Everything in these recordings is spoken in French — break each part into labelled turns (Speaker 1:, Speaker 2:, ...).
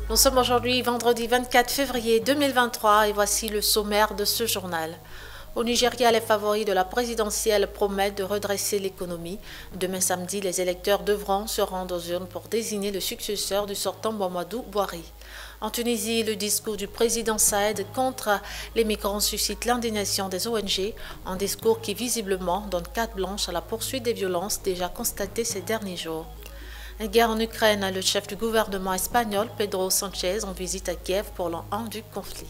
Speaker 1: Nous sommes aujourd'hui vendredi 24 février 2023 et voici le sommaire de ce journal. Au Nigeria, les favoris de la présidentielle promettent de redresser l'économie. Demain samedi, les électeurs devront se rendre aux urnes pour désigner le successeur du sortant Muhammadu Buhari. En Tunisie, le discours du président Saïd contre les migrants suscite l'indignation des ONG, un discours qui visiblement donne carte blanche à la poursuite des violences déjà constatées ces derniers jours. Guerre en Ukraine, le chef du gouvernement espagnol, Pedro Sánchez, en visite à Kiev pour l'an 1 du conflit.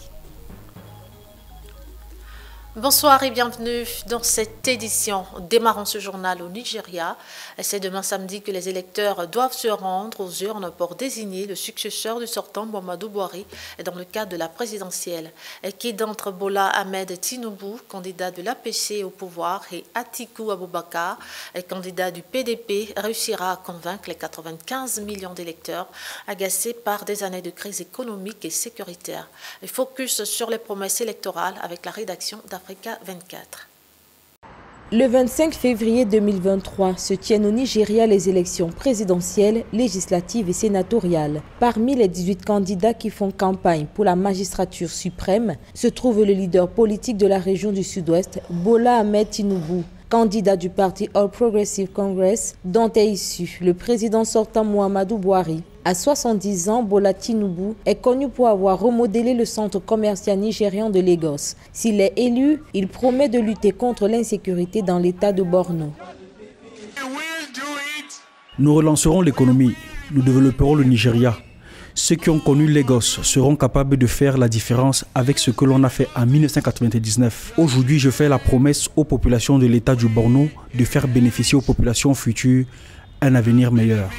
Speaker 1: Bonsoir et bienvenue dans cette édition. Démarrons ce journal au Nigeria. C'est demain samedi que les électeurs doivent se rendre aux urnes pour désigner le successeur du sortant Muhammadu Buhari dans le cadre de la présidentielle. Qui d'entre Bola Ahmed Tinubu, candidat de l'APC au pouvoir, et Atiku Abubakar, candidat du PDP, réussira à convaincre les 95 millions d'électeurs agacés par des années de crise économique et sécuritaire. Focus sur les promesses électorales avec la rédaction d'Africa 24.
Speaker 2: Le 25 février 2023 se tiennent au Nigeria les élections présidentielles, législatives et sénatoriales. Parmi les 18 candidats qui font campagne pour la magistrature suprême se trouve le leader politique de la région du Sud-Ouest, Bola Ahmed Tinubu, candidat du parti All Progressive Congress, dont est issu le président sortant Muhammadu Buhari. À 70 ans, Bola Tinubu est connu pour avoir remodelé le centre commercial nigérian de Lagos. S'il est élu, il promet de lutter contre l'insécurité dans l'état de Borno.
Speaker 3: Nous relancerons l'économie, nous développerons le Nigeria. Ceux qui ont connu Lagos seront capables de faire la différence avec ce que l'on a fait en 1999. Aujourd'hui, je fais la promesse aux populations de l'état du Borno de faire bénéficier aux populations futures un avenir meilleur.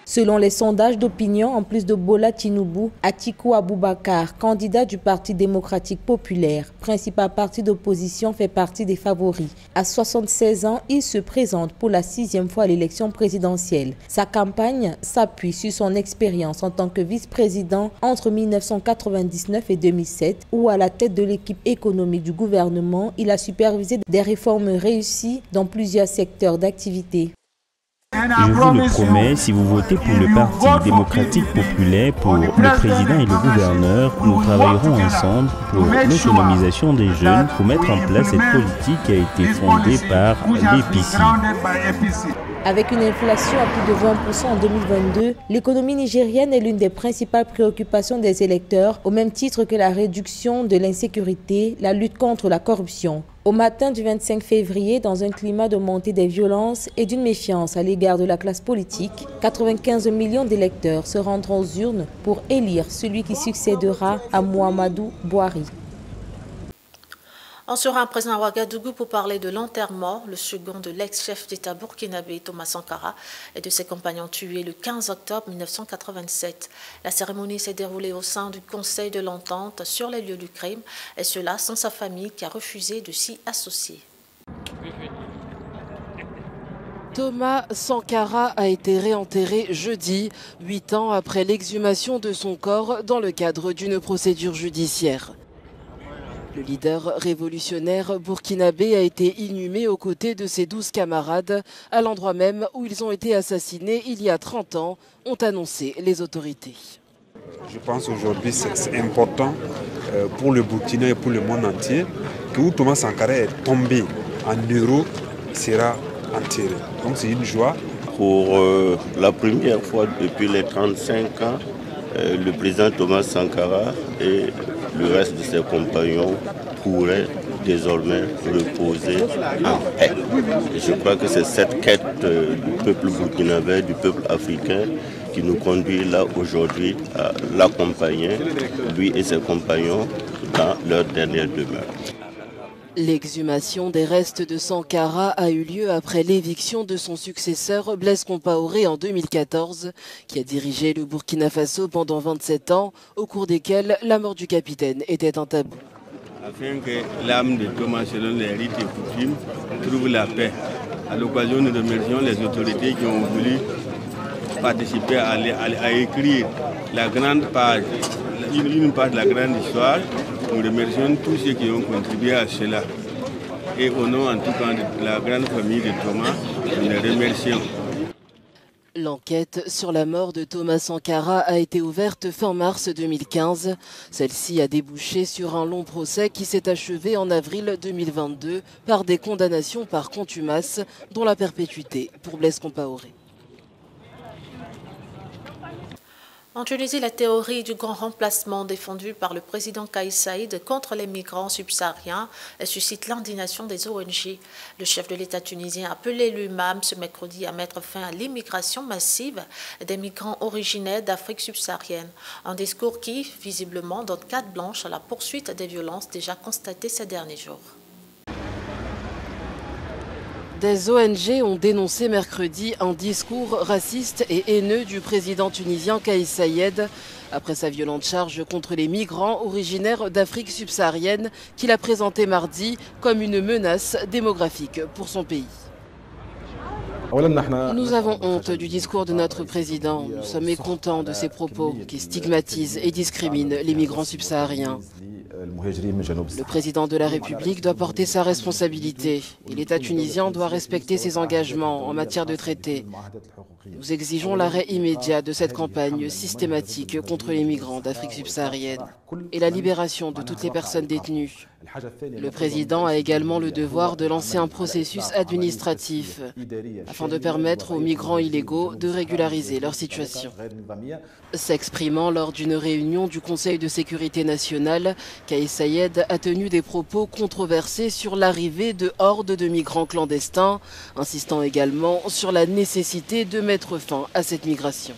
Speaker 2: Selon les sondages d'opinion, en plus de Bola Tinubu, Atiku Abubakar, candidat du Parti démocratique populaire, principal parti d'opposition, fait partie des favoris. À 76 ans, il se présente pour la 6e fois à l'élection présidentielle. Sa campagne s'appuie sur son expérience en tant que vice-président entre 1999 et 2007, où à la tête de l'équipe économique du gouvernement, il a supervisé des réformes réussies dans plusieurs secteurs d'activité.
Speaker 4: Je vous le promets, si vous votez pour le Parti démocratique populaire, pour le président et le gouverneur, nous travaillerons ensemble pour l'autonomisation des jeunes, pour mettre en place cette politique qui a été fondée par l'EPC.
Speaker 2: Avec une inflation à plus de 20% en 2022, l'économie nigérienne est l'une des principales préoccupations des électeurs, au même titre que la réduction de l'insécurité, la lutte contre la corruption. Au matin du 25 février, dans un climat de montée des violences et d'une méfiance à l'égard de la classe politique, 95 millions d'électeurs se rendront aux urnes pour élire celui qui succédera à Muhammadu Buhari.
Speaker 1: On sera présent à Ouagadougou pour parler de l'enterrement, le second de l'ex-chef d'État burkinabé Thomas Sankara et de ses compagnons tués le 15 octobre 1987. La cérémonie s'est déroulée au sein du Conseil de l'Entente sur les lieux du crime, et cela sans sa famille qui a refusé de s'y associer.
Speaker 5: Thomas Sankara a été réenterré jeudi, 8 ans après l'exhumation de son corps dans le cadre d'une procédure judiciaire. Le leader révolutionnaire burkinabé a été inhumé aux côtés de ses 12 camarades, à l'endroit même où ils ont été assassinés il y a 30 ans, ont annoncé les autorités.
Speaker 6: Je pense aujourd'hui que c'est important pour le Burkina et pour le monde entier que où Thomas Sankara est tombé en héros, il sera enterré. Donc c'est une joie.
Speaker 7: Pour la première fois depuis les 35 ans, le président Thomas Sankara et le reste de ses compagnons pourraient désormais reposer en paix. Et je crois que c'est cette quête du peuple burkinabé, du peuple africain, qui nous conduit là aujourd'hui à l'accompagner, lui et ses compagnons, dans leur dernière demeure.
Speaker 5: L'exhumation des restes de Sankara a eu lieu après l'éviction de son successeur Blaise Compaoré en 2014, qui a dirigé le Burkina Faso pendant 27 ans, au cours desquels la mort du capitaine était un tabou.
Speaker 8: Afin que l'âme de Thomas, selon les rites et coutumes, trouve la paix. À l'occasion, nous remercions les autorités qui ont voulu participer à écrire la grande page, une page de la grande histoire. Nous remercions tous ceux qui ont contribué à cela. Et au nom en tout cas de la grande famille de Thomas, nous les remercions.
Speaker 5: L'enquête sur la mort de Thomas Sankara a été ouverte fin mars 2015. Celle-ci a débouché sur un long procès qui s'est achevé en avril 2022 par des condamnations par contumace, dont la perpétuité pour Blaise Compaoré.
Speaker 1: En Tunisie, la théorie du grand remplacement défendue par le président Kais Saïed contre les migrants subsahariens suscite l'indignation des ONG. Le chef de l'État tunisien a appelé lui-même ce mercredi à mettre fin à l'immigration massive des migrants originaires d'Afrique subsaharienne. Un discours qui, visiblement, donne carte blanche à la poursuite des violences déjà constatées ces derniers jours.
Speaker 5: Des ONG ont dénoncé mercredi un discours raciste et haineux du président tunisien Kais Saïed après sa violente charge contre les migrants originaires d'Afrique subsaharienne qu'il a présenté mardi comme une menace démographique pour son pays. Nous avons honte du discours de notre président. Nous sommes mécontents de ses propos qui stigmatisent et discriminent les migrants subsahariens. Le président de la République doit porter sa responsabilité et l'État tunisien doit respecter ses engagements en matière de traités. Nous exigeons l'arrêt immédiat de cette campagne systématique contre les migrants d'Afrique subsaharienne et la libération de toutes les personnes détenues. Le président a également le devoir de lancer un processus administratif afin de permettre aux migrants illégaux de régulariser leur situation. S'exprimant lors d'une réunion du Conseil de sécurité nationale, Kais Saïed a tenu des propos controversés sur l'arrivée de hordes de migrants clandestins, insistant également sur la nécessité de mettre fin à cette migration.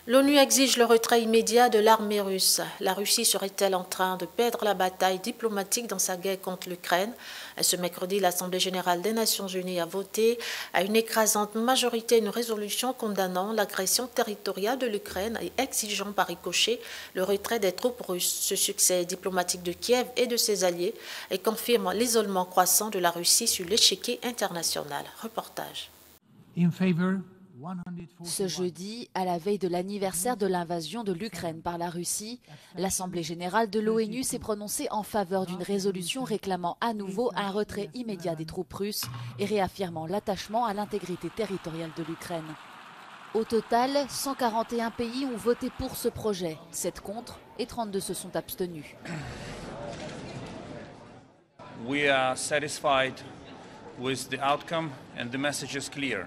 Speaker 1: L'ONU exige le retrait immédiat de l'armée russe. La Russie serait-elle en train de perdre la bataille diplomatique dans sa guerre contre l'Ukraine? Ce mercredi, l'Assemblée générale des Nations unies a voté à une écrasante majorité une résolution condamnant l'agression territoriale de l'Ukraine et exigeant par ricochet le retrait des troupes russes. Ce succès diplomatique de Kiev et de ses alliés et confirme l'isolement croissant de la Russie sur l'échiquier international. Reportage.
Speaker 9: Ce jeudi, à la veille de l'anniversaire de l'invasion de l'Ukraine par la Russie, l'Assemblée générale de l'ONU s'est prononcée en faveur d'une résolution réclamant à nouveau un retrait immédiat des troupes russes et réaffirmant l'attachement à l'intégrité territoriale de l'Ukraine. Au total, 141 pays ont voté pour ce projet, 7 contre et 32 se sont abstenus.
Speaker 10: We are satisfied with the outcome and the message is clear.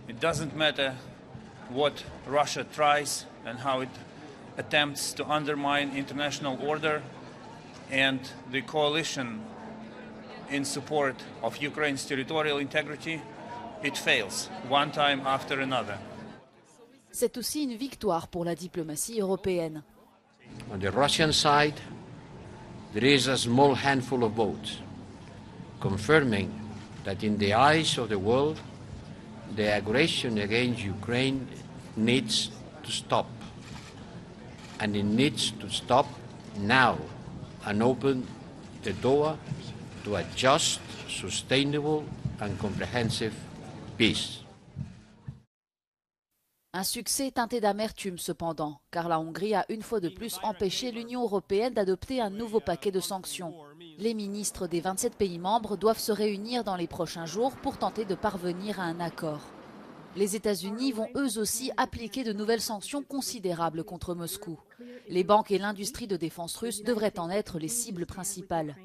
Speaker 10: It doesn't matter what Russia tries and how it attempts to undermine international order and the coalition in support of Ukraine's territorial integrity, it fails one time after another.
Speaker 9: C'est aussi une victoire pour la diplomatie européenne.
Speaker 11: On the Russian side, there is a small handful of votes, confirming that in the eyes of the world, the aggression against Ukraine needs to stop. And it needs to stop now and open the door to a just, sustainable and comprehensive peace.
Speaker 9: Un succès teinté d'amertume cependant, car la Hongrie a une fois de plus empêché l'Union européenne d'adopter un nouveau paquet de sanctions. Les ministres des 27 pays membres doivent se réunir dans les prochains jours pour tenter de parvenir à un accord. Les États-Unis vont eux aussi appliquer de nouvelles sanctions considérables contre Moscou. Les banques et l'industrie de défense russe devraient en être les cibles principales.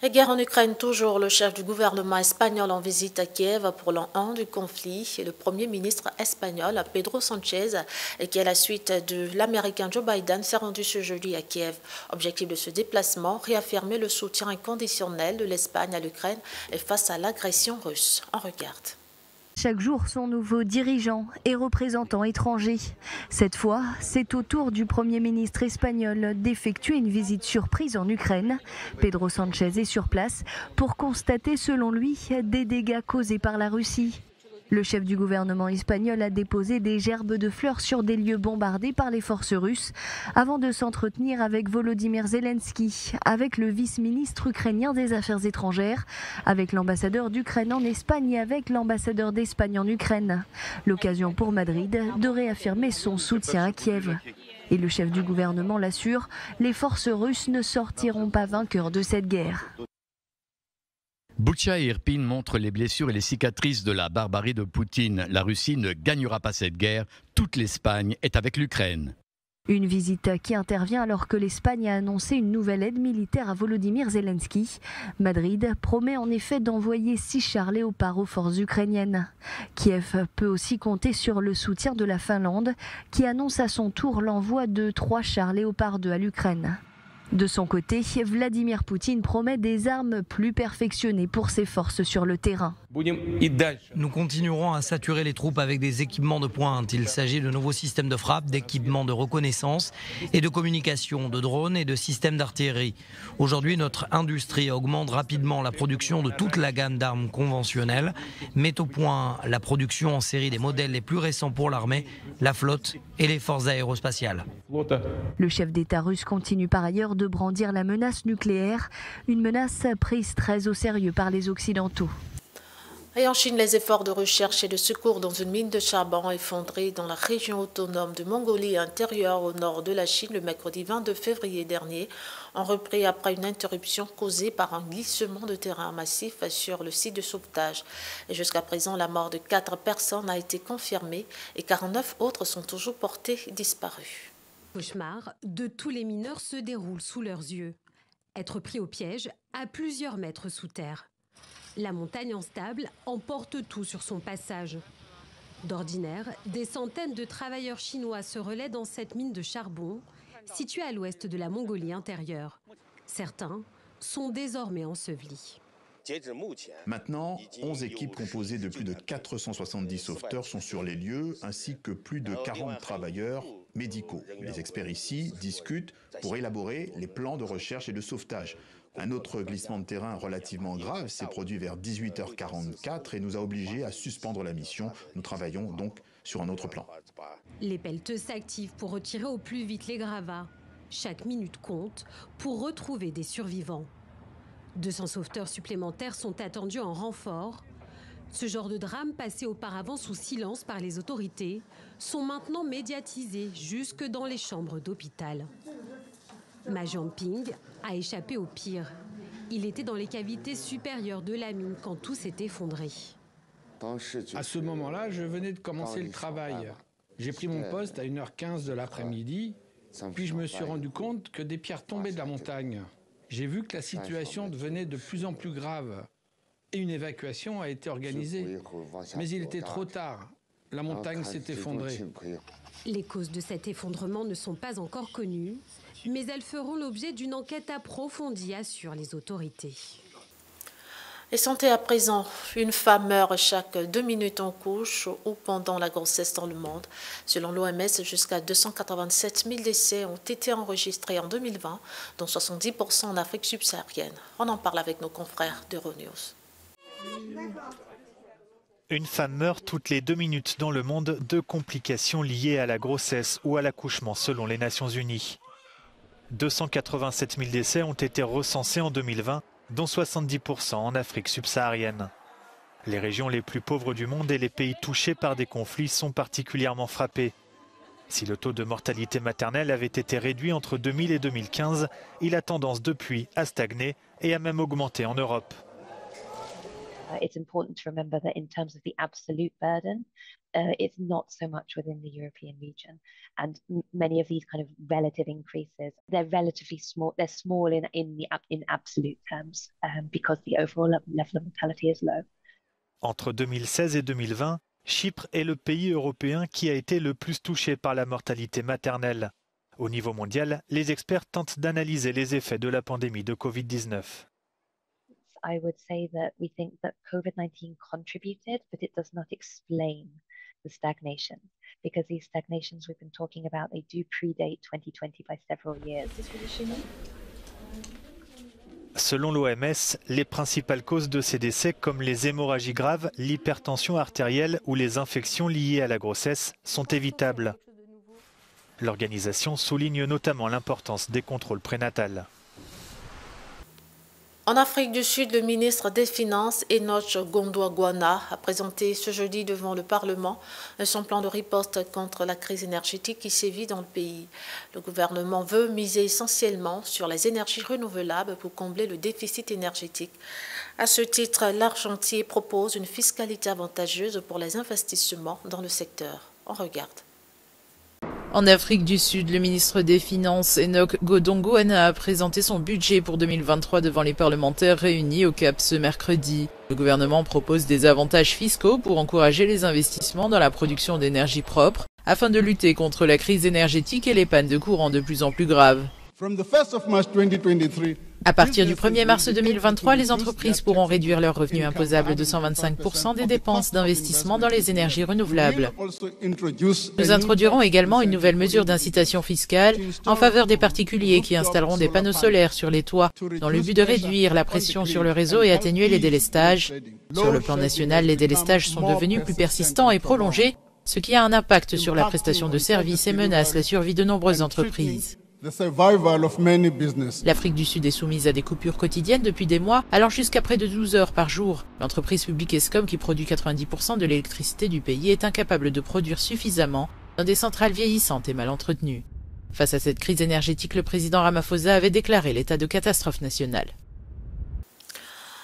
Speaker 1: Et guerre en Ukraine toujours, le chef du gouvernement espagnol en visite à Kiev pour l'an 1 du conflit et le premier ministre espagnol Pedro Sánchez, qui à la suite de l'américain Joe Biden s'est rendu ce jeudi à Kiev. Objectif de ce déplacement, réaffirmer le soutien inconditionnel de l'Espagne à l'Ukraine et face à l'agression russe. On regarde.
Speaker 12: Chaque jour, son nouveau dirigeant et représentant étranger. Cette fois, c'est au tour du Premier ministre espagnol d'effectuer une visite surprise en Ukraine. Pedro Sánchez est sur place pour constater, selon lui, des dégâts causés par la Russie. Le chef du gouvernement espagnol a déposé des gerbes de fleurs sur des lieux bombardés par les forces russes avant de s'entretenir avec Volodymyr Zelensky, avec le vice-ministre ukrainien des Affaires étrangères, avec l'ambassadeur d'Ukraine en Espagne et avec l'ambassadeur d'Espagne en Ukraine. L'occasion pour Madrid de réaffirmer son soutien à Kiev. Et le chef du gouvernement l'assure, les forces russes ne sortiront pas vainqueurs de cette guerre.
Speaker 13: Boutcha et Irpin montrent les blessures et les cicatrices de la barbarie de Poutine. La Russie ne gagnera pas cette guerre. Toute l'Espagne est avec l'Ukraine.
Speaker 12: Une visite qui intervient alors que l'Espagne a annoncé une nouvelle aide militaire à Volodymyr Zelensky. Madrid promet en effet d'envoyer 6 chars Léopard aux forces ukrainiennes. Kiev peut aussi compter sur le soutien de la Finlande, qui annonce à son tour l'envoi de 3 chars Léopard 2 à l'Ukraine. De son côté, Vladimir Poutine promet des armes plus perfectionnées pour ses forces sur le terrain.
Speaker 14: Nous continuerons à saturer les troupes avec des équipements de pointe. Il s'agit de nouveaux systèmes de frappe, d'équipements de reconnaissance et de communication, de drones et de systèmes d'artillerie. Aujourd'hui, notre industrie augmente rapidement la production de toute la gamme d'armes conventionnelles, met au point la production en série des modèles les plus récents pour l'armée, la flotte et les forces aérospatiales.
Speaker 12: Le chef d'État russe continue par ailleurs de brandir la menace nucléaire, une menace prise très au sérieux par les Occidentaux.
Speaker 1: Et en Chine, les efforts de recherche et de secours dans une mine de charbon effondrée dans la région autonome de Mongolie intérieure au nord de la Chine le mercredi 22 février dernier ont repris après une interruption causée par un glissement de terrain massif sur le site de sauvetage. Et jusqu'à présent, la mort de 4 personnes a été confirmée et 49 autres sont toujours portées disparues.
Speaker 15: Le cauchemar de tous les mineurs se déroule sous leurs yeux. Être pris au piège à plusieurs mètres sous terre. La montagne instable emporte tout sur son passage. D'ordinaire, des centaines de travailleurs chinois se relaient dans cette mine de charbon, située à l'ouest de la Mongolie intérieure. Certains sont désormais ensevelis.
Speaker 16: Maintenant, 11 équipes composées de plus de 470 sauveteurs sont sur les lieux, ainsi que plus de 40 travailleurs médicaux. Les experts ici discutent pour élaborer les plans de recherche et de sauvetage. Un autre glissement de terrain relativement grave s'est produit vers 18h44 et nous a obligés à suspendre la mission. Nous travaillons donc sur un autre plan.
Speaker 15: Les pelleteux s'activent pour retirer au plus vite les gravats. Chaque minute compte pour retrouver des survivants. 200 sauveteurs supplémentaires sont attendus en renfort. Ce genre de drame, passé auparavant sous silence par les autorités, sont maintenant médiatisés jusque dans les chambres d'hôpital. Ma Jianping a échappé au pire. Il était dans les cavités supérieures de la mine quand tout s'est effondré.
Speaker 17: À ce moment-là, je venais de commencer le travail. J'ai pris mon poste à 1h15 de l'après-midi, puis je me suis rendu compte que des pierres tombaient de la montagne. J'ai vu que la situation devenait de plus en plus grave et une évacuation a été organisée. Mais il était trop tard. La montagne s'est effondrée.
Speaker 15: Les causes de cet effondrement ne sont pas encore connues, mais elles feront l'objet d'une enquête approfondie, assurent les autorités.
Speaker 1: Et santé à présent, une femme meurt chaque 2 minutes en couche ou pendant la grossesse dans le monde. Selon l'OMS, jusqu'à 287 000 décès ont été enregistrés en 2020, dont 70% en Afrique subsaharienne. On en parle avec nos confrères d'Euronews.
Speaker 18: Une femme meurt toutes les 2 minutes dans le monde de complications liées à la grossesse ou à l'accouchement selon les Nations Unies. 287 000 décès ont été recensés en 2020, dont 70% en Afrique subsaharienne. Les régions les plus pauvres du monde et les pays touchés par des conflits sont particulièrement frappés. Si le taux de mortalité maternelle avait été réduit entre 2000 et 2015, il a tendance depuis à stagner et à même augmenter en Europe.
Speaker 19: It's important to remember that in terms of the absolute burden, it's not so much within the European region. And many of these kind of relative increases, they're relatively small. They're small in absolute terms because the overall level of mortality is low.
Speaker 18: Entre 2016 et 2020, Chypre est le pays européen qui a été le plus touché par la mortalité maternelle. Au niveau mondial, les experts tentent d'analyser les effets de la pandémie de Covid-19.
Speaker 19: I would say that we think that COVID-19 contributed, but it does not explain the stagnation, because these stagnations we've been talking about, they do predate 2020 by several years.
Speaker 18: Selon l'OMS, les principales causes de ces décès, comme les hémorragies graves, l'hypertension artérielle ou les infections liées à la grossesse, sont évitables. L'organisation souligne notamment l'importance des contrôles prénatals.
Speaker 1: En Afrique du Sud, le ministre des Finances, Enoch Godongwana, a présenté ce jeudi devant le Parlement son plan de riposte contre la crise énergétique qui sévit dans le pays. Le gouvernement veut miser essentiellement sur les énergies renouvelables pour combler le déficit énergétique. À ce titre, l'Argentier propose une fiscalité avantageuse pour les investissements dans le secteur. On regarde.
Speaker 20: En Afrique du Sud, le ministre des Finances, Enoch Godongwana, a présenté son budget pour 2023 devant les parlementaires réunis au Cap ce mercredi. Le gouvernement propose des avantages fiscaux pour encourager les investissements dans la production d'énergie propre, afin de lutter contre la crise énergétique et les pannes de courant de plus en plus graves. À partir du 1er mars 2023, les entreprises pourront réduire leurs revenus imposables de 125% des dépenses d'investissement dans les énergies renouvelables. Nous introduirons également une nouvelle mesure d'incitation fiscale en faveur des particuliers qui installeront des panneaux solaires sur les toits, dans le but de réduire la pression sur le réseau et atténuer les délestages. Sur le plan national, les délestages sont devenus plus persistants et prolongés, ce qui a un impact sur la prestation de services et menace la survie de nombreuses entreprises. L'Afrique du Sud est soumise à des coupures quotidiennes depuis des mois, allant jusqu'à près de 12 heures par jour. L'entreprise publique Eskom, qui produit 90% de l'électricité du pays, est incapable de produire suffisamment dans des centrales vieillissantes et mal entretenues. Face à cette crise énergétique, le président Ramaphosa avait déclaré l'état de catastrophe nationale.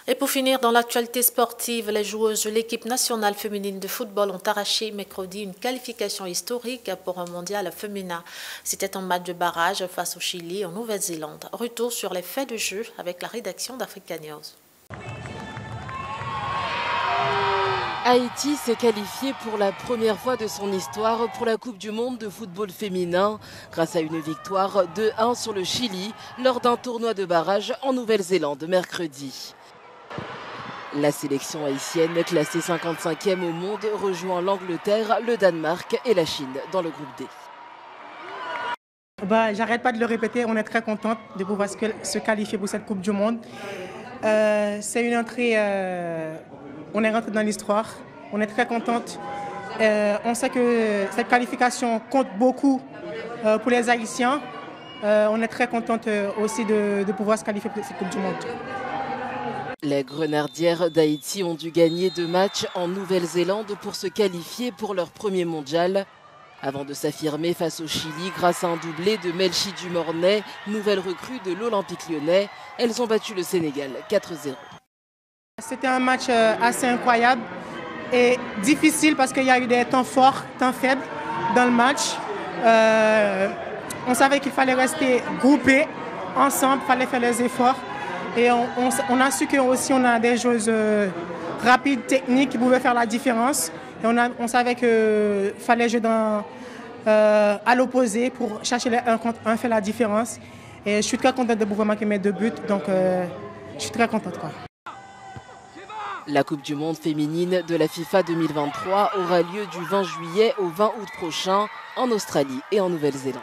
Speaker 1: Et pour finir, dans l'actualité sportive, les joueuses de l'équipe nationale féminine de football ont arraché mercredi une qualification historique pour un mondial féminin. C'était un match de barrage face au Chili en Nouvelle-Zélande. Retour sur les faits de jeu avec la rédaction d'Africa News.
Speaker 5: Haïti s'est qualifié pour la première fois de son histoire pour la Coupe du Monde de football féminin grâce à une victoire 2-1 sur le Chili lors d'un tournoi de barrage en Nouvelle-Zélande mercredi. La sélection haïtienne, classée 55e au monde, rejoint l'Angleterre, le Danemark et la Chine dans le groupe D.
Speaker 21: J'arrête pas de le répéter, on est très contente de pouvoir se qualifier pour cette Coupe du Monde. C'est une entrée, on est rentré dans l'histoire, on est très contente. On sait que cette qualification compte beaucoup pour les Haïtiens. On est très contente aussi de pouvoir se qualifier pour cette Coupe du Monde.
Speaker 5: Les Grenadières d'Haïti ont dû gagner 2 matchs en Nouvelle-Zélande pour se qualifier pour leur premier mondial, avant de s'affirmer face au Chili grâce à un doublé de Melchi Dumornay, nouvelle recrue de l'Olympique lyonnais. Elles ont battu le Sénégal 4-0.
Speaker 21: C'était un match assez incroyable et difficile parce qu'il y a eu des temps forts, temps faibles dans le match. On savait qu'il fallait rester groupés, ensemble, il fallait faire les efforts. Et on a su qu'aussi on a des joueuses rapides, techniques qui pouvaient faire la différence. Et on savait qu'il fallait jouer à l'opposé pour chercher les 1 contre 1, faire la différence. Et je suis très contente de pouvoir marquer mes 2 buts, donc je suis très contente, quoi.
Speaker 5: La Coupe du Monde féminine de la FIFA 2023 aura lieu du 20 juillet au 20 août prochain en Australie et en Nouvelle-Zélande.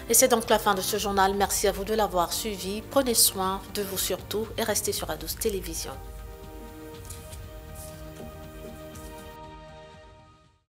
Speaker 1: Et c'est donc la fin de ce journal. Merci à vous de l'avoir suivi. Prenez soin de vous surtout et restez sur A12 Télévision.